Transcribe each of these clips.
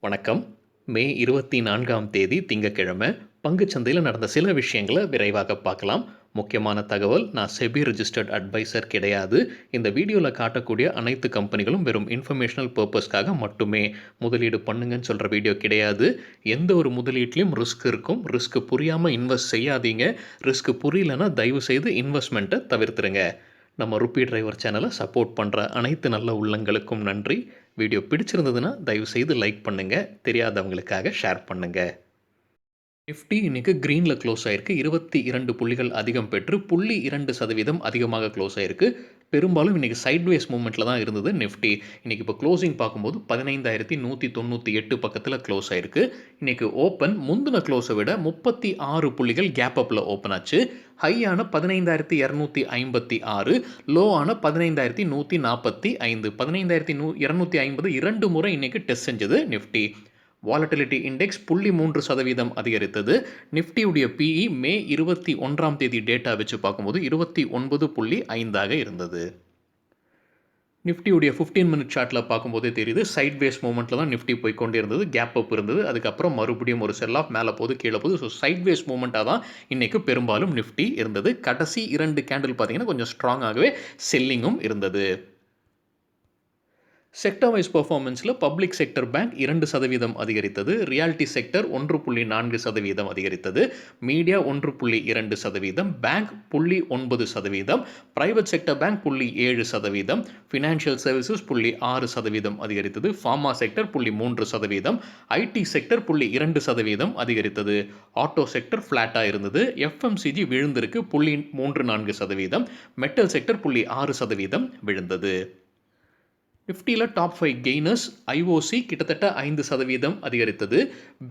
வணக்கம். மே 24ஆம் தேதி திங்கட்கிழமை பங்குச்சந்தையில் நடந்த சில விஷயங்களை விரைவாக பார்க்கலாம். முக்கியமான தகவல், நான் செபி ரிஜிஸ்டர்ட் அட்வைசர் கிடையாது. இந்த வீடியோவில் காட்டக்கூடிய அனைத்து கம்பெனிகளும் வெறும் இன்ஃபர்மேஷனல் பர்பஸ்க்காக மட்டுமே. முதலீடு பண்ணுங்கன்னு சொல்கிற வீடியோ கிடையாது. எந்த ஒரு முதலீட்லையும் ரிஸ்க் இருக்கும். ரிஸ்க் புரியாமல் இன்வெஸ்ட் செய்யாதீங்க. ரிஸ்க் புரியலன்னா தயவு செய்து இன்வெஸ்ட்மெண்ட்டை தவிர்த்துருங்க. நம்ம ருப்பி டிரைவர் சேனலை சப்போர்ட் பண்ணுற அனைத்து நல்ல உள்ளங்களுக்கும் நன்றி. வீடியோ பிடிச்சிருந்ததுன்னா தயவுசெய்து லைக் பண்ணுங்கள், தெரியாதவங்களுக்காக ஷேர் பண்ணுங்கள். நிஃப்டி இன்னைக்கு க்ரீனில் க்ளோஸ் ஆயிருக்கு. 22 புள்ளிகள் அதிகம் பெற்று 0.2% அதிகமாக க்ளோஸ் ஆயிருக்கு. பெரும்பாலும் இன்றைக்கி சைட்வேஸ் மூமெண்ட்டில் தான் இருந்தது நிஃப்டி. இன்றைக்கி இப்போ க்ளோசிங் பார்க்கும்போது 15,198 பக்கத்தில் க்ளோஸ் ஆயிருக்கு. இன்றைக்கி ஓப்பன் முந்தின க்ளோஸை விட 36 புள்ளிகள் கேப் அப்பில் ஓப்பன் ஆச்சு. ஹையான 15,256, லோவான 15,145. 15,250 2 முறை இன்றைக்கி டெஸ்ட் செஞ்சது நிஃப்டி. வாலட்டிலிட்டி இண்டெக்ஸ் 0.3% அதிகரித்தது. நிஃப்டியுடைய பிஇ மே 21ஆம் தேதி டேட்டா வச்சு பார்க்கும்போது 29.5 இருந்தது. நிஃப்டியுடைய 15 மினிட் சார்ட்டில் பார்க்கும்போதே தெரியுது, சைட்வேஸ் மூமெண்ட்டில் தான் நிஃப்டி போய் கொண்டே இருந்தது. கேப் அப் இருந்தது. அதுக்கப்புறம் மறுபடியும் ஒரு செல் ஆஃப் மேலே போகுது, கீழே போகுது. ஸோ சைட்வேஸ் மூமெண்ட்டாக தான் இன்றைக்கு பெரும்பாலும் நிஃப்டி இருந்தது. கடைசி 2 கேண்டில் பார்த்தீங்கன்னா கொஞ்சம் ஸ்ட்ராங்காகவே செல்லிங்கும் இருந்தது. செக்டர் வைஸ் பர்ஃபார்மன்ஸில் பப்ளிக் செக்டர் பேங்க் 2% அதிகரித்தது. ரியாலிட்டி செக்டர் 1.4% அதிகரித்தது. Media 1.2%, bank 0.9%, private sector bank 0.7%, financial services 0.6% அதிகரித்தது. ஃபார்மா செக்டர் 0.3%, ஐடி செக்டர் 0.2% அதிகரித்தது. ஆட்டோ செக்டர் ஃப்ளாட்டாக இருந்தது. எஃப்எம்சிஜி விழுந்திருக்கு 0.34%, மெட்டல் செக்டர் 0.6% விழுந்தது. நிஃப்டியில் டாப் 5 கெய்னர்ஸ். ஐஓசி கிட்டத்தட்ட 5% அதிகரித்தது.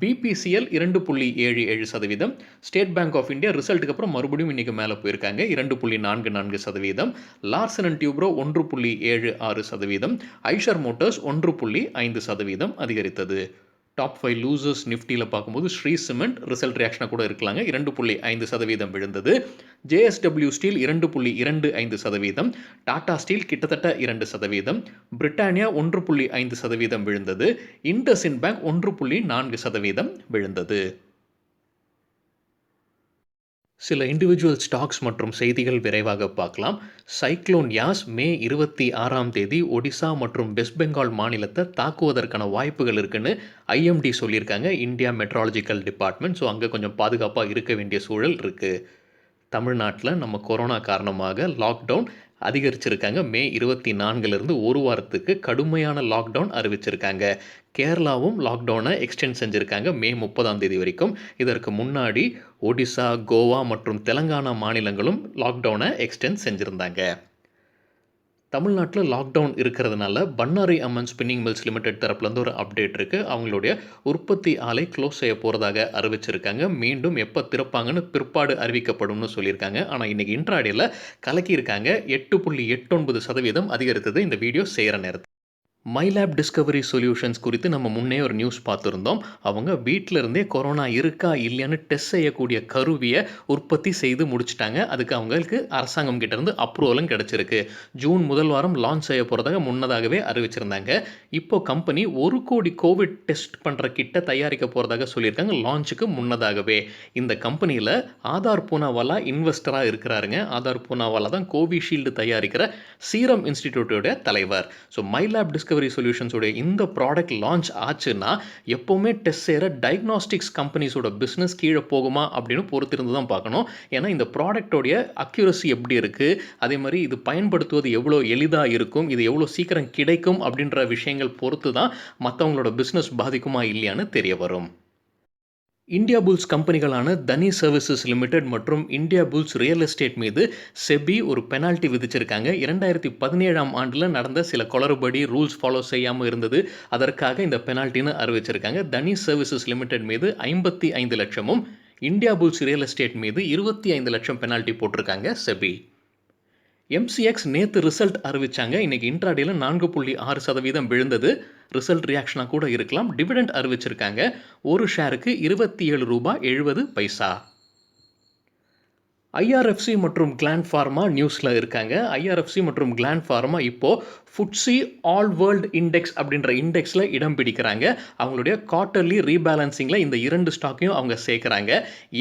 BPCL 2.77%. State Bank of India ரிசல்ட்டுக்கு அப்புறம் மறுபடியும் இன்றைக்கி மேலே போயிருக்காங்க, 2.44%. Larsen and Toubro 1.76%. Eicher Motors 1.5% அதிகரித்தது. டாப் 5 லூசர்ஸ் நிஃப்டியில் பார்க்கும்போது ஸ்ரீ சிமெண்ட் ரிசல்ட் ரியாக்ஷனாக கூட இருக்கலாங்க, 2.5% விழுந்தது. ஜேஎஸ்டபிள்யூ ஸ்டீல் 2.25%, டாடா ஸ்டீல் கிட்டத்தட்ட 2%, பிரிட்டானியா 1.5% விழுந்தது. இண்டஸ்இண்ட் பேங்க் 1.4% விழுந்தது. சில இண்டிவிஜுவல் ஸ்டாக்ஸ் மற்றும் செய்திகள் விரைவாக பார்க்கலாம். சைக்ளோன் யாஸ் மே 26ஆம் தேதி ஒடிசா மற்றும் வெஸ்ட் பெங்கால் மாநிலத்தை தாக்குவதற்கான வாய்ப்புகள் இருக்குன்னு ஐஎம்டி சொல்லியிருக்காங்க, இந்தியா மெட்ராலஜிக்கல் டிபார்ட்மெண்ட். ஸோ அங்கே கொஞ்சம் பாதுகாப்பாக இருக்க வேண்டிய சூழல் இருக்குது. தமிழ்நாட்டில் நம்ம கொரோனா காரணமாக லாக்டவுன் அதிகரிச்சிருக்காங்க. மே 24லேருந்து ஒரு வாரத்துக்கு கடுமையான லாக்டவுன் அறிவிச்சிருக்காங்க. கேரளாவும் லாக்டவுனை எக்ஸ்டெண்ட் செஞ்சுருக்காங்க மே 30ஆம் தேதி வரைக்கும். இதற்கு முன்னாடி ஒடிசா, கோவா மற்றும் தெலங்கானா மாநிலங்களும் லாக்டவுனை எக்ஸ்டெண்ட் செஞ்சுருந்தாங்க. தமிழ்நாட்டில் லாக்டவுன் இருக்கிறதுனால Bannari Amman spinning mills limited தரப்புலேருந்து ஒரு அப்டேட் இருக்குது. அவங்களுடைய உற்பத்தி ஆலை க்ளோஸ் செய்ய போகிறதாக அறிவிச்சிருக்காங்க. மீண்டும் எப்போ திறப்பாங்கன்னு பிற்பாடு அறிவிக்கப்படும்னு சொல்லியிருக்காங்க. ஆனால் இன்றைக்கி இன்ட்ராடேயில் கலக்கியிருக்காங்க. 8.89% அதிகரித்தது இந்த வீடியோ செய்கிற நேரத்தில். மைலேப் டிஸ்கவரி சொல்யூஷன்ஸ் குறித்து நம்ம முன்னே ஒரு நியூஸ் பார்த்துருந்தோம். அவங்க வீட்டில் இருந்தே கொரோனா இருக்கா இல்லையான்னு டெஸ்ட் செய்யக்கூடிய கருவியை உற்பத்தி செய்து முடிச்சிட்டாங்க. அதுக்கு அவங்களுக்கு அரசாங்கம் கிட்டேருந்து அப்ரூவலும் கிடச்சிருக்கு. ஜூன் முதல் வாரம் லான்ச் செய்ய போகிறதாக முன்னதாகவே அறிவிச்சிருந்தாங்க. இப்போ கம்பெனி 1 கோடி கோவிட் டெஸ்ட் பண்ணுற கிட்ட தயாரிக்க போகிறதாக சொல்லியிருக்காங்க லான்ச்சுக்கு முன்னதாகவே. இந்த கம்பெனியில் ஆதார் பூனாவாலா இன்வெஸ்டராக இருக்கிறாருங்க. ஆதார் பூனாவாலா தான் கோவிஷீல்டு தயாரிக்கிற சீரம் இன்ஸ்டிடியூட்டோட தலைவர். ஸோ மைலேப் டிஸ்கவரி சொல்யூஷன்ஸோட இந்த ப்ராடக்ட் லான்ச் ஆச்சுன்னா எப்போவுமே டெஸ்ட் செய்கிற டயக்னாஸ்டிக்ஸ் கம்பெனிஸோட பிஸ்னஸ் கீழே போகுமா அப்படின்னு பொறுத்திருந்து தான் பார்க்கணும். ஏன்னா இந்த ப்ராடக்டோடைய அக்யூரசி எப்படி இருக்குது, அதே மாதிரி இது பயன்படுத்துவது எவ்வளோ எளிதாக இருக்கும், இது எவ்வளோ சீக்கிரம் கிடைக்கும் அப்படின்ற விஷயங்கள் பொறுத்து தான் மற்றவங்களோட பிஸ்னஸ் பாதிக்குமா இல்லையான்னு தெரிய வரும். இந்தியா புல்ஸ் கம்பெனிகளான தனி சர்வீசஸ் லிமிடெட் மற்றும் இந்தியா புல்ஸ் ரியல் எஸ்டேட் மீது செபி ஒரு பெனால்ட்டி விதிச்சிருக்காங்க. 2017ஆம் ஆண்டில் நடந்த சில குளறுபடி, ரூல்ஸ் ஃபாலோ செய்யாமல் இருந்தது, அதற்காக இந்த பெனால்ட்டின்னு அறிவிச்சிருக்காங்க. தனி சர்வீசஸ் லிமிடெட் மீது 55 லட்சமும், இந்தியா புல்ஸ் ரியல் எஸ்டேட் மீது 25 லட்சம் பெனால்ட்டி போட்டிருக்காங்க செபி. எம்சிஎக்ஸ் நேற்று ரிசல்ட் அறிவிச்சாங்க. இன்றைக்கி இன்ட்ராடேயில் 4.6% விழுந்தது. ரிசல்ட் ரியாக்ஷனாக கூட இருக்கலாம். டிவிடெண்ட் அறிவிச்சிருக்காங்க. ஒரு ஷேருக்கு ரூ. 27.70. ஐஆர்எஃப்சி மற்றும் கிளாண்ட் ஃபார்மா நியூஸில் இருக்காங்க. ஐஆர்எஃப்சி மற்றும் கிளாண்ட் ஃபார்மா இப்போது FTSE ஆல் வேர்ல்டு இண்டெக்ஸ் அப்படின்ற இண்டெக்ஸில் இடம் பிடிக்கிறாங்க. அவங்களுடைய குவார்ட்டர்லி ரீபேலன்சிங்கில் இந்த 2 ஸ்டாக்கையும் அவங்க சேர்க்குறாங்க.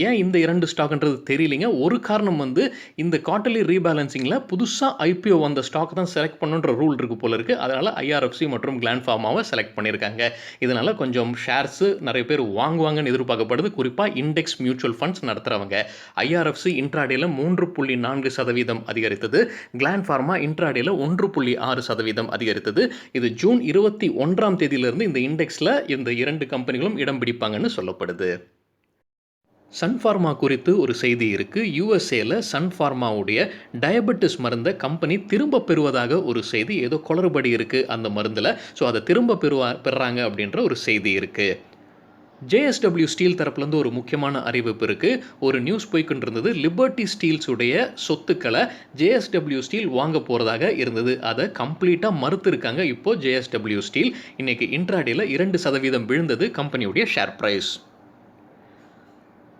ஏன் இந்த 2 ஸ்டாக்ன்றது தெரியலைங்க. ஒரு காரணம் வந்து இந்த குவார்ட்டர்லி ரீபேலன்சிங்கில் புதுசாக ஐபிஓ வந்த ஸ்டாக் தான் செலக்ட் பண்ணுன்ற ரூல் இருக்குது போல இருக்குது. அதனால் ஐஆர்எஃப்சி மற்றும் கிளாண்ட் ஃபார்மாவை செலக்ட் பண்ணியிருக்காங்க. இதனால் கொஞ்சம் ஷேர்ஸு நிறைய பேர் வாங்குவாங்கன்னு எதிர்பார்க்கப்படுது. குறிப்பாக இண்டெக்ஸ் மியூச்சுவல் ஃபண்ட்ஸ் நடத்துகிறவங்க. ஐஆர்எஃப்சி இன்ட்ராடேல 3.4% அதிகரித்தது. கிளாண்ட் ஃபார்மா இன்ட்ராடேல 1.6% அதிகரித்தது. இது ஜூன் 21ஆம் தேதியிலிருந்து இந்த இண்டெக்ஸில் இந்த 2 கம்பெனிகளும் இடம் பிடிப்பாங்கன்னு சொல்லப்படுது. சன் ஃபார்மா குறித்து ஒரு செய்தி இருக்குது. யூஎஸ்ஏல சன் ஃபார்மாவுடைய டயபெட்டிஸ் மருந்தை கம்பெனி திரும்ப பெறுவதாக ஒரு செய்தி, ஏதோ குளறுபடி இருக்குது அந்த மருந்தில். ஸோ அதை திரும்ப பெறுறாங்க அப்படின்ற ஒரு செய்தி இருக்குது. JSW ஸ்டீல் தரப்புலேருந்து ஒரு முக்கியமான அறிவிப்பு இருக்குது. ஒரு நியூஸ் போய்கிட்டு இருந்தது. லிபர்ட்டி ஸ்டீல்ஸுடைய சொத்துக்களை JSW ஸ்டீல் வாங்க போகிறதாக இருந்தது. அதை கம்ப்ளீட்டாக மறுத்திருக்காங்க. இப்போது JSW ஸ்டீல் இன்றைக்கி இன்ட்ராடேல 2% விழுந்தது கம்பெனியுடைய share price.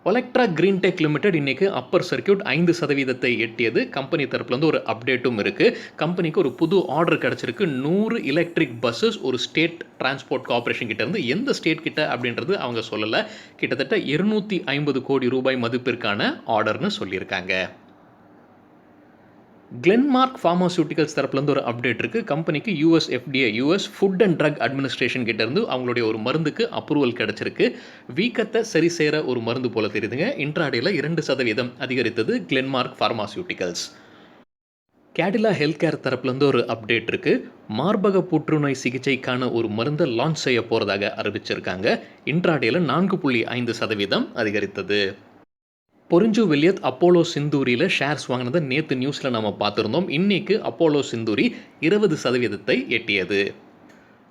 Olectra Greentech limited இன்றைக்கி அப்பர் சர்க்கியூட் 5% எட்டியது. கம்பெனி தரப்புலேருந்து ஒரு அப்டேட்டும் இருக்குது. கம்பெனிக்கு ஒரு புது ஆர்டர் கிடச்சிருக்கு. 100 எலக்ட்ரிக் பஸ்ஸஸ் ஒரு ஸ்டேட் டிரான்ஸ்போர்ட் கார்பரேஷன் கிட்டேருந்து. எந்த ஸ்டேட் கிட்ட அப்படின்றது அவங்க சொல்லலை. கிட்டத்தட்ட 250 கோடி ரூபாய் மதிப்பிற்கான ஆர்டர்னு சொல்லியிருக்காங்க. கிளென்மார்க் ஃபார்மாசூட்டிகல்ஸ் தரப்புலேருந்து ஒரு அப்டேட் இருக்குது. கம்பெனிக்கு US FDA US food and drug administration கிட்டேருந்து அவங்களுடைய ஒரு மருந்துக்கு அப்ரூவல் கிடச்சிருக்கு. வீக்கத்தை சரி செய்கிற ஒரு மருந்து போல தெரியுதுங்க. இன்ட்ராடேல 2% அதிகரித்தது கிளென்மார்க் ஃபார்மாசூட்டிகல்ஸ். கேடிலா ஹெல்த் கேர் தரப்புலேருந்து ஒரு அப்டேட் இருக்குது. மார்பக புற்றுநோய் சிகிச்சைக்கான ஒரு மருந்தை லான்ச் செய்ய போகிறதாக அறிவிச்சிருக்காங்க. இன்ட்ராடேல 4.5% அதிகரித்தது. பொரிஞ்சு வில்லியத் அப்போலோ சிந்தூரியில் ஷேர்ஸ் வாங்கினதை நேற்று நியூஸில் நம்ம பார்த்துருந்தோம். இன்றைக்கு அப்போலோ சிந்தூரி 20% எட்டியது.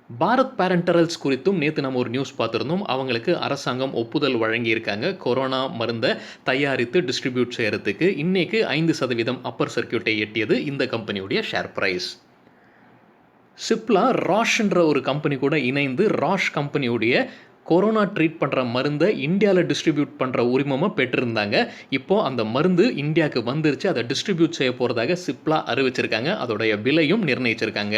பாரத் பேரண்டரல்ஸ் குறித்தும் நேற்று நம்ம ஒரு நியூஸ் பார்த்துருந்தோம். அவங்களுக்கு அரசாங்கம் ஒப்புதல் வழங்கியிருக்காங்க கொரோனா மருந்தை தயாரித்து டிஸ்ட்ரிபியூட் செய்கிறதுக்கு. இன்றைக்கு 5% அப்பர் சர்க்கியூட்டை எட்டியது இந்த கம்பெனியுடைய ஷேர் ப்ரைஸ். சிப்லா ராஷ்ன்ற ஒரு கம்பெனி கூட இணைந்து ராஷ் கம்பெனியுடைய கொரோனா ட்ரீட் பண்ணுற மருந்தை இந்தியாவில் டிஸ்ட்ரிபியூட் பண்ணுற உரிமமாக பெற்றிருந்தாங்க. இப்போது அந்த மருந்து இந்தியாவுக்கு வந்துருச்சு. அதை டிஸ்ட்ரிபியூட் செய்ய போகிறதாக சிப்லா அறிவிச்சிருக்காங்க. அதோடைய விலையும் நிர்ணயிச்சிருக்காங்க.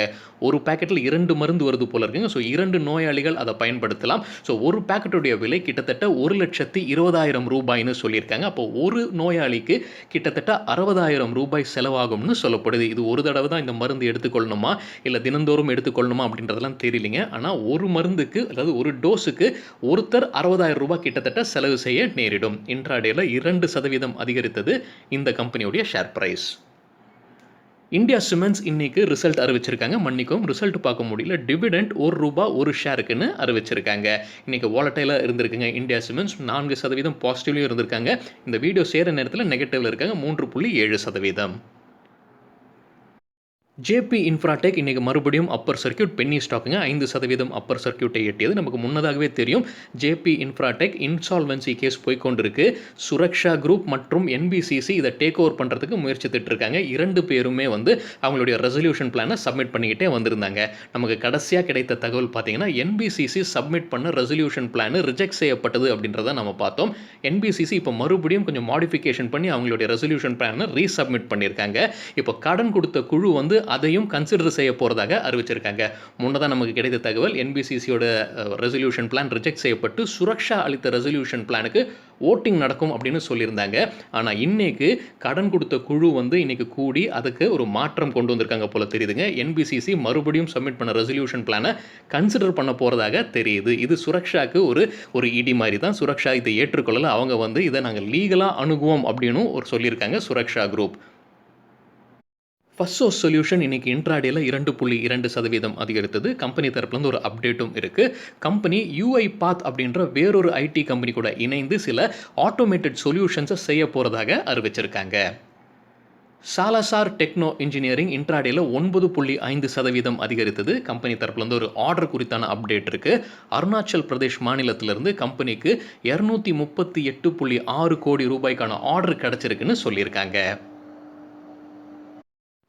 ஒரு பேக்கெட்டில் 2 மருந்து வருது போல இருக்குங்க. ஸோ 2 நோயாளிகள் அதை பயன்படுத்தலாம். ஸோ ஒரு பேக்கெட்டுடைய விலை கிட்டத்தட்ட 1,20,000 ரூபாய்னு சொல்லியிருக்காங்க. அப்போ ஒரு நோயாளிக்கு கிட்டத்தட்ட 60,000 ரூபாய் செலவாகும்னு சொல்லப்படுது. இது ஒரு தடவை தான் இந்த மருந்து எடுத்துக்கொள்ளணுமா இல்லை தினந்தோறும் எடுத்துக்கொள்ளணுமா அப்படின்றதெல்லாம் தெரியலிங்க. ஆனால் ஒரு மருந்துக்கு, அதாவது ஒரு டோஸுக்கு ஒருத்தர் 60,000 ரூபாய் கிட்டத்தட்ட செலவு செய்ய நேரிடும். இன்ட்ராடேல 2% அதிகரித்தது இந்த கம்பெனியுடைய ஷேர் பிரைஸ். இந்தியா சிமெண்ட்ஸ் இன்னைக்கு ரிசல்ட் அறிவிச்சிருக்காங்க. மன்னிக்கும், ரிசல்ட் பார்க்க முடியல. டிவிடெண்ட் ₹1 ஒரு ஷேருக்குன்னு அறிவிச்சிருக்காங்க. இன்னைக்கு வாலட்டைலாக இருந்திருக்குங்க. இந்தியா சிமெண்ட்ஸ் 4% பாசிட்டிவ்லையும் இருந்திருக்காங்க. இந்த வீடியோ சேர நேரத்தில் நெகட்டிவ்ல இருக்காங்க. 3.7%. ஜேபி இன்ஃப்ராடெக் இன்றைக்கி மறுபடியும் அப்பர் சர்க்கியூட் பென்னி ஸ்டாக்குங்க 5% அப்பர் சர்க்கியூட்டை எட்டியது. நமக்கு முன்னதாகவே தெரியும் ஜேபி இன்ஃப்ராடெக் இன்சால்வன்சி கேஸ் போய்கொண்டிருக்கு. சுரக்ஷா குரூப் மற்றும் NBCC இதை டேக் ஓவர் பண்ணுறதுக்கு முயற்சித்துட்டு இருக்காங்க. 2 பேருமே வந்து அவங்களுடைய ரெசல்யூஷன் பிளானை சப்மிட் பண்ணிக்கிட்டே வந்திருந்தாங்க. நமக்கு கடைசியாக கிடைத்த தகவல் பார்த்தீங்கன்னா NBCC சப்மிட் பண்ண ரெசல்யூஷன் பிளான் ரிஜெக்ட் செய்யப்பட்டது அப்படின்றத நம்ம பார்த்தோம். NBCC இப்போ மறுபடியும் கொஞ்சம் மாடிஃபிகேஷன் பண்ணி அவங்களுடைய ரெசல்யூஷன் பிளானை ரீசப்மிட் பண்ணியிருக்காங்க. இப்போ கடன் கொடுத்த குழு வந்து அதையும் கன்சிடர் செய்ய போகிறதாக அறிவிச்சிருக்காங்க. முன்னதான் நமக்கு கிடைத்த தகவல் NBCCயோட ரெசல்யூஷன் பிளான் ரிஜெக்ட் செய்யப்பட்டு சுரக்ஷா அளித்த ரெசல்யூஷன் பிளானுக்கு ஓட்டிங் நடக்கும் அப்படின்னு சொல்லியிருந்தாங்க. ஆனால் இன்னைக்கு கடன் கொடுத்த குழு வந்து இன்னைக்கு கூடி அதுக்கு ஒரு மாற்றம் கொண்டு வந்திருக்காங்க போல தெரியுதுங்க. NBCC மறுபடியும் சப்மிட் பண்ண ரெசல்யூஷன் பிளானை கன்சிடர் பண்ண போகிறதாக தெரியுது. இது சுரக்ஷாக்கு ஒரு இடி மாதிரி தான். சுரக்ஷா இதை ஏற்றுக்கொள்ளல. அவங்க வந்து இதை நாங்கள் லீகலாக அணுகுவோம் அப்படின்னு சொல்லியிருக்காங்க சுரக்ஷா குரூப். ஃபர்ஸ்ட் சொல்யூஷன் இன்னைக்கு இன்ட்ராடேல 2.2% அதிகரித்தது. கம்பெனி தரப்புலேருந்து ஒரு அப்டேட்டும் இருக்குது. கம்பெனி UiPath அப்படின்ற வேறொரு IT கம்பெனி கூட இணைந்து சில ஆட்டோமேட்டட் சொல்யூஷன்ஸை செய்ய போகிறதாக அறிவிச்சிருக்காங்க. சாலசார் டெக்னோ இன்ஜினியரிங் இன்ட்ராடேல 9.5% அதிகரித்தது. கம்பெனி தரப்புலேருந்து ஒரு ஆர்டர் குறித்தான அப்டேட் இருக்குது. அருணாச்சல் பிரதேஷ் மாநிலத்திலிருந்து கம்பெனிக்கு 238.6 கோடி ரூபாய்க்கான ஆர்டர் கிடச்சிருக்குன்னு சொல்லியிருக்காங்க.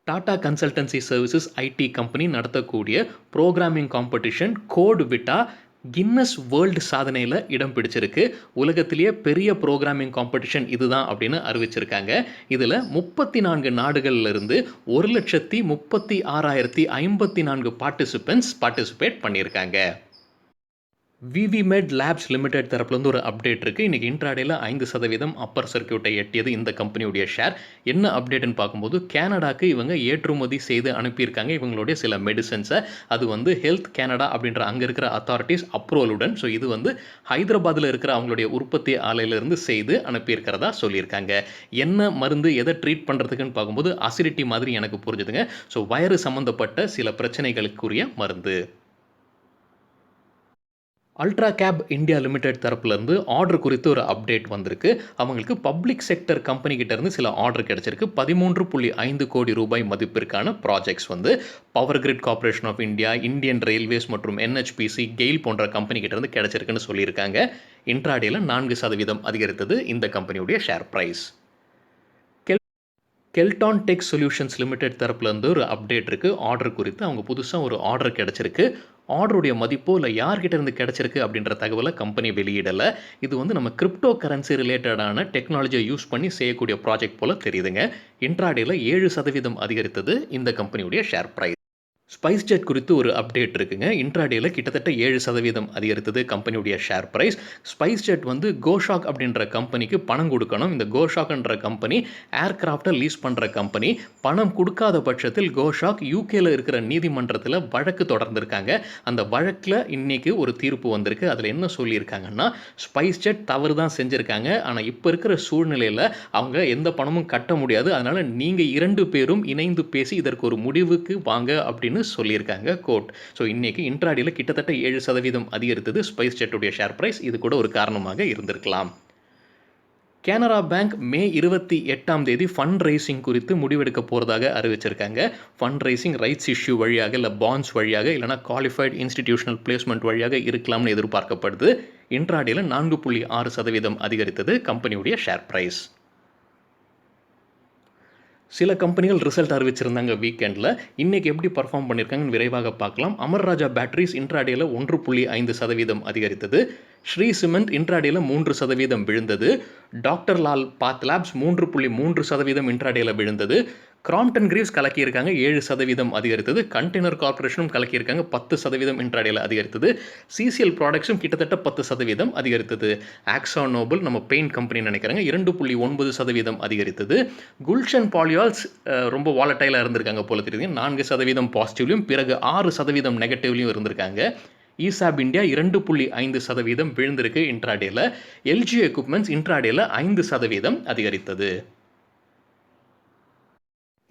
Tata consultancy services IT company நடத்தக்கூடிய ப்ரோக்ராமிங் காம்படிஷன் கோட் விட்டா கின்னஸ் வேர்ல்டு சாதனையில் இடம் பிடிச்சிருக்கு. உலகத்திலேயே பெரிய ப்ரோக்ராமிங் காம்படிஷன் இதுதான் அப்படின்னு அறிவிச்சிருக்காங்க. இதில் 34 நாடுகள்ல இருந்து 1,36,054 பார்ட்டிசிபேட் பண்ணியிருக்காங்க. விவிமெட் லேப்ஸ் லிமிடெட் தரப்புலேருந்து ஒரு அப்டேட் இருக்குது. இன்றைக்கி இன்ட்ராடேல 5% அப்பர் சர்க்கியூட்டை எட்டியது இந்த கம்பெனியுடைய ஷேர். என்ன அப்டேட்னு பார்க்கும்போது கனடாக்கு இவங்க ஏற்றுமதி செய்து அனுப்பியிருக்காங்க இவங்களுடைய சில மெடிசன்ஸை. அது வந்து ஹெல்த் கனடா அப்படின்ற அங்கே இருக்கிற அத்தாரிட்டிஸ் அப்ரூவலுடன். ஸோ இது வந்து ஹைதராபாத்தில் இருக்கிற அவங்களுடைய உற்பத்தி ஆலையிலிருந்து செய்து அனுப்பியிருக்கிறதா சொல்லியிருக்காங்க. என்ன மருந்து எதை ட்ரீட் பண்ணுறதுக்குன்னு பார்க்கும்போது அசிடிட்டி மாதிரி எனக்கு புரிஞ்சுதுங்க. ஸோ வயிறு சம்மந்தப்பட்ட சில பிரச்சனைகளுக்குரிய மருந்து. அல்ட்ரா கேப் இந்தியா லிமிடெட் தரப்புலேருந்து ஆர்டர் குறித்து ஒரு அப்டேட் வந்திருக்கு. அவங்களுக்கு பப்ளிக் செக்டர் கம்பெனிக்கிட்டேருந்து சில ஆர்டர் கிடச்சிருக்கு. 13.5 கோடி ரூபாய் மதிப்பிற்கான ப்ராஜெக்ட்ஸ் வந்து power grid corporation of India, Indian railways மற்றும் NHPC, கெயில் போன்ற கம்பெனிக்கிட்டேருந்து கிடச்சிருக்குன்னு சொல்லியிருக்காங்க. இன்ட்ராடேல 4% அதிகரித்தது இந்த கம்பெனியுடைய share price. Kelton tech solutions limited தரப்புலேருந்து ஒரு அப்டேட் இருக்குது ஆர்டர் குறித்து. அவங்க புதுசாக ஒரு ஆர்டர் கிடச்சிருக்கு. ஆர்டருடைய மதிப்போ இல்லை யார்கிட்ட இருந்து கிடச்சிருக்கு அப்படின்ற தகவலை கம்பெனி வெளியிடலை. இது வந்து நம்ம கிரிப்டோ கரன்சி ரிலேட்டடான டெக்னாலஜியை யூஸ் பண்ணி செய்யக்கூடிய ப்ராஜெக்ட் போல் தெரியுதுங்க. இன்ட்ராடேல 7% அதிகரித்தது இந்த கம்பெனியுடைய ஷேர் ப்ரைஸ். ஸ்பைஸ்ஜெட் குறித்து ஒரு அப்டேட் இருக்குங்க. இன்ட்ராடேல கிட்டத்தட்ட 7% அதிகரித்தது கம்பெனியுடைய ஷேர் ப்ரைஸ். ஸ்பைஸ்ஜெட் வந்து கோஷாக் அப்படின்ற கம்பெனிக்கு பணம் கொடுக்கணும். இந்த கோஷாக்ன்ற கம்பெனி ஏர்கிராஃப்டை லீஸ் பண்ணுற கம்பெனி. பணம் கொடுக்காத பட்சத்தில் கோஷாக் யூகேல இருக்கிற நீதிமன்றத்தில் வழக்கு தொடர்ந்திருக்காங்க. அந்த வழக்கில் இன்னைக்கு ஒரு தீர்ப்பு வந்திருக்கு. அதில் என்ன சொல்லியிருக்காங்கன்னா, ஸ்பைஸ்ஜெட் தவறு தான் செஞ்சுருக்காங்க. ஆனால் இப்போ இருக்கிற சூழ்நிலையில் அவங்க எந்த பணமும் கட்ட முடியாது. அதனால் நீங்கள் 2 பேரும் இணைந்து பேசி இதற்கு ஒரு முடிவுக்கு வாங்க அப்படின்னு சொல்லியிருக்காங்க கோர்ட். ஸோ இன்னைக்கு இன்ட்ராடேல கிட்டத்தட்ட 7% அதிகரித்தது ஸ்பைஸ்ஜெட்டுடைய ஷேர் பிரைஸ். இது கூட ஒரு காரணமாக இருந்திருக்கலாம். கனரா பேங்க் மே 28 ஃபண்ட் ரைசிங் குறித்து முடிவெடுக்க போகிறதாக அறிவிச்சிருக்காங்க. ஃபண்ட் ரைசிங் ரைட்ஸ் இஷ்யூ வழியாக, இல்லை பாண்ட்ஸ் வழியாக, இல்லைனா குவாலிஃபைடு இன்ஸ்டிடியூஷனல் பிளேஸ்மெண்ட் வழியாக இருக்கலாம்னு எதிர்பார்க்கப்படுது. இன்ட்ராடேல 4.6% அதிகரித்தது கம்பெனியுடைய ஷேர் பிரைஸ். சில கம்பெனிகள் ரிசல்ட் அறிவிச்சிருந்தாங்க வீக்கெண்டில். இன்றைக்கி எப்படி பர்ஃபார்ம் பண்ணியிருக்காங்கன்னு விரைவாக பார்க்கலாம். அமர் ராஜா பேட்டரிஸ் இன்ட்ராடேல 1.5% அதிகரித்தது. ஸ்ரீ சிமெண்ட் இன்ட்ராடேல 3% விழுந்தது. டாக்டர் லால் பாத் லேப்ஸ் 3.3% இன்ட்ராடேல விழுந்தது. கிராம்ப்டன் கிரீவ்ஸ் கலக்கியிருக்காங்க 7% அதிகரித்தது. கண்டெய்னர் கார்ப்பரேஷனும் கலக்கியிருக்காங்க 10% இன்ட்ராடேல அதிகரித்தது. சிசிஎல் ப்ராடக்ட்ஸும் கிட்டத்தட்ட 10% அதிகரித்தது. ஆக்ஸா நோபல் நம்ம பெயிண்ட் கம்பெனி நினைக்கிறாங்க 2.9% அதிகரித்தது. குல்ஷன் பாலியால்ஸ் ரொம்ப வாலட்டைலாக இருந்திருக்காங்க போல தெரியுது. 4% பாசிட்டிவ்லையும் பிறகு 6% நெகட்டிவ்லையும் இருந்திருக்காங்க. ஈசாப் இந்தியா 2.5% விழுந்திருக்கு இன்ட்ராடேல. எல்ஜி எக்யூப்மெண்ட்ஸ் இன்ட்ராடேல 5% அதிகரித்தது.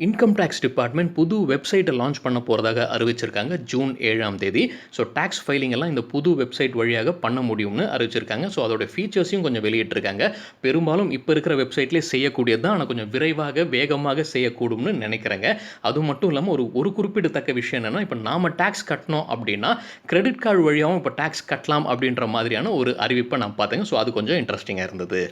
இன்கம் டேக்ஸ் டிபார்ட்மெண்ட் புது வெப்சைட்டை லான்ச் பண்ண போகிறதாக அறிவிச்சிருக்காங்க ஜூன் 7. ஸோ டேக்ஸ் ஃபைலிங் எல்லாம் இந்த புது வெப்சைட் வழியாக பண்ண முடியும்னு அறிவிச்சிருக்காங்க. ஸோ அதோட ஃபீச்சர்ஸையும் கொஞ்சம் வெளியிட்டிருக்காங்க. பெரும்பாலும் இப்போ இருக்கிற வெப்சைட்லேயே செய்யக்கூடியது தான், ஆனால் கொஞ்சம் விரைவாக வேகமாக செய்யக்கூடும்னு நினைக்கிறேங்க. அது மட்டும் இல்லாமல் ஒரு குறிப்பிடத்தக்க விஷயம் என்னென்னா, இப்போ நாம் டேக்ஸ் கட்டணும் அப்படின்னா கிரெடிட் கார்டு வழியாகவும் இப்போ டேக்ஸ் கட்டலாம் அப்படின்ற மாதிரியான ஒரு அறிவிப்பை நான் பார்த்தேங்க. ஸோ அது கொஞ்சம் இன்ட்ரெஸ்டிங்காக இருந்தது.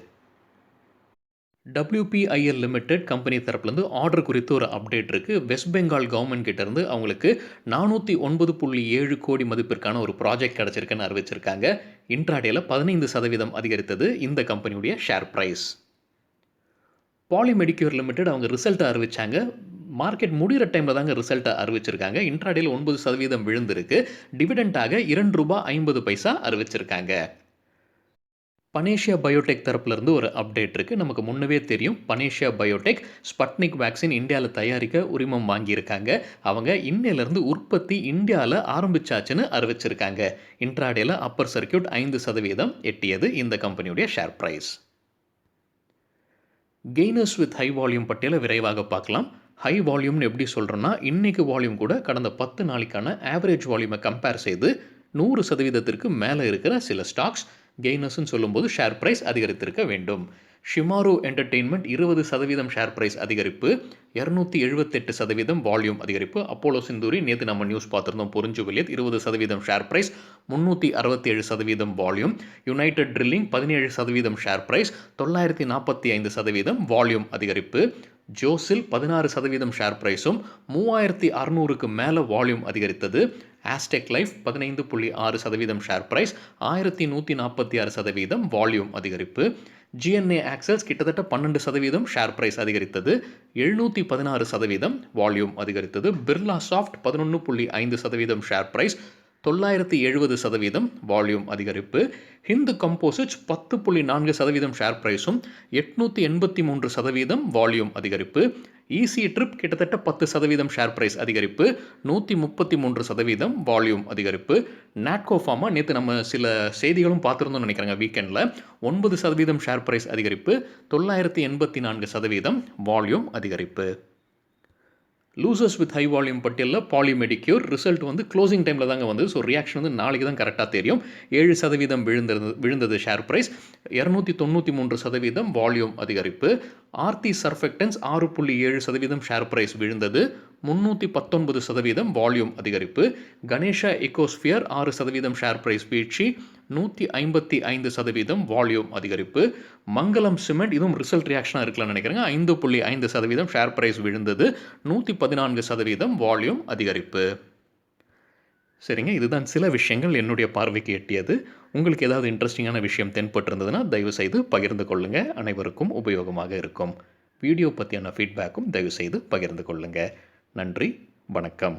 WPIL லிமிடெட் கம்பெனி தரப்புலேருந்து ஆர்டர் குறித்து ஒரு அப்டேட் இருக்குது. வெஸ்ட் பெங்கால் கவர்மெண்ட் கிட்டேருந்து அவங்களுக்கு 409.7 கோடி மதிப்பிற்கான ஒரு ப்ராஜெக்ட் கிடச்சிருக்குன்னு அறிவிச்சிருக்காங்க. இன்ட்ராடேல 15% அதிகரித்தது இந்த கம்பெனியுடைய ஷேர் ப்ரைஸ். பாலிமெடிக்யூர் லிமிடெட் அவங்க ரிசல்ட்டை அறிவித்தாங்க. மார்க்கெட் முடிகிற டைமில் தாங்க ரிசல்ட்டை அறிவிச்சிருக்காங்க. இன்ட்ராடேல 9% விழுந்திருக்கு. டிவிடெண்டாக ₹2.50 அறிவிச்சிருக்காங்க. பனேஷியா பயோடெக் தரப்புலேருந்து ஒரு அப்டேட் இருக்குது. நமக்கு முன்னவே தெரியும் பனேஷியா பயோடெக் ஸ்பட்னிக் வேக்சின் இந்தியாவில் தயாரிக்க உரிமம் வாங்கியிருக்காங்க. அவங்க இன்னிலிருந்து உற்பத்தி இந்தியாவில் ஆரம்பிச்சாச்சுன்னு அறிவிச்சிருக்காங்க. இன்ட்ராடேல அப்பர் சர்க்கியூட் 5% எட்டியது இந்த கம்பெனியுடைய share price. Gainers with high volume பட்டியலை விரைவாக பார்க்கலாம். ஹை வால்யூம்னு எப்படி சொல்கிறோன்னா, இன்றைக்கு வால்யூம் கூட கடந்த 10 நாளைக்கான ஆவரேஜ் வால்யூமை கம்பேர் செய்து 100%க்கு மேலே இருக்கிற சில ஸ்டாக்ஸ் கெய்னர்ஸ்ன்னு சொல்லும்போது ஷேர் ப்ரைஸ் அதிகரித்திருக்க வேண்டும். ஷிமாரு என்டர்டெயின்மெண்ட் 20% ஷேர் ப்ரைஸ் அதிகரிப்பு, 278% வால்யூம் அதிகரிப்பு. அப்போலோ சிந்தூரி நேற்று நம்ம நியூஸ் பார்த்துருந்தோம், பொறிஞ்சு வெளியத் 20% share price, 367% volume. United drilling 17% share price, 945% volume அதிகரிப்பு. ஜோஸில் 16% ஷேர் பிரைஸும் 3600க்கு மேலே வால்யூம் அதிகரித்தது. Astec life 15.6% share price 1146% volume அதிகரிப்பு. ஜிஎன்ஏ ஆக்சஸ் கிட்டத்தட்ட 12% ஷேர் பிரைஸ் அதிகரித்தது. 716% வால்யூம் அதிகரித்தது. Birlasoft 11.5% share price 970% volume அதிகரிப்பு. ஹிந்து கம்போசிட்ஸ் 10.4% ஷேர் பிரைஸும் 883% வால்யூம் அதிகரிப்பு. ஈசி ட்ரிப் கிட்டத்தட்ட 10% ஷேர் பிரைஸ் அதிகரிப்பு, 133% வால்யூம் அதிகரிப்பு. நாட்கோ ஃபார்மா நேற்று நம்ம சில செய்திகளும் பார்த்துருந்தோம்னு நினைக்கிறேங்க. வீக்கெண்டில் 9% ஷேர் பிரைஸ் அதிகரிப்பு, 984% வால்யூம் அதிகரிப்பு. லூசர்ஸ் வித் ஹை வால்யூம் பட்டியலில் பாலிமெடிக்யூர் ரிசல்ட் க்ளோசிங் டைமில் தாங்க வந்து. ஸோ ரியாக்ஷன் நாளைக்கு தான் கரெக்டாக தெரியும். 7% விழுந்தது ஷேர் ப்ரைஸ். 293% வால்யூம் அதிகரிப்பு. ஆர்த்தி சர்ஃபெக்டன்ஸ் 6.7% ஷேர் ப்ரைஸ் விழுந்தது. 319% வால்யூம் அதிகரிப்பு. கணேஷா எக்கோஸ்பியர் 6% ஷேர் ப்ரைஸ் வீழ்ச்சி, 155% வால்யூம் அதிகரிப்பு. மங்களம் சிமெண்ட் இதுவும் ரிசல்ட் ரியாக்ஷனாக இருக்கலாம்னு நினைக்கிறேங்க. 5.5% ஷேர் ப்ரைஸ் விழுந்தது, 114% வால்யூம் அதிகரிப்பு. சரிங்க, இதுதான் சில விஷயங்கள் என்னுடைய பார்வைக்கு எட்டியது. உங்களுக்கு ஏதாவது இன்ட்ரெஸ்டிங்கான விஷயம் தென்பட்டிருந்ததுன்னா தயவுசெய்து பகிர்ந்து கொள்ளுங்கள். அனைவருக்கும் உபயோகமாக இருக்கும். வீடியோ பற்றியான ஃபீட்பேக்கும் தயவுசெய்து பகிர்ந்து கொள்ளுங்கள். நன்றி, வணக்கம்.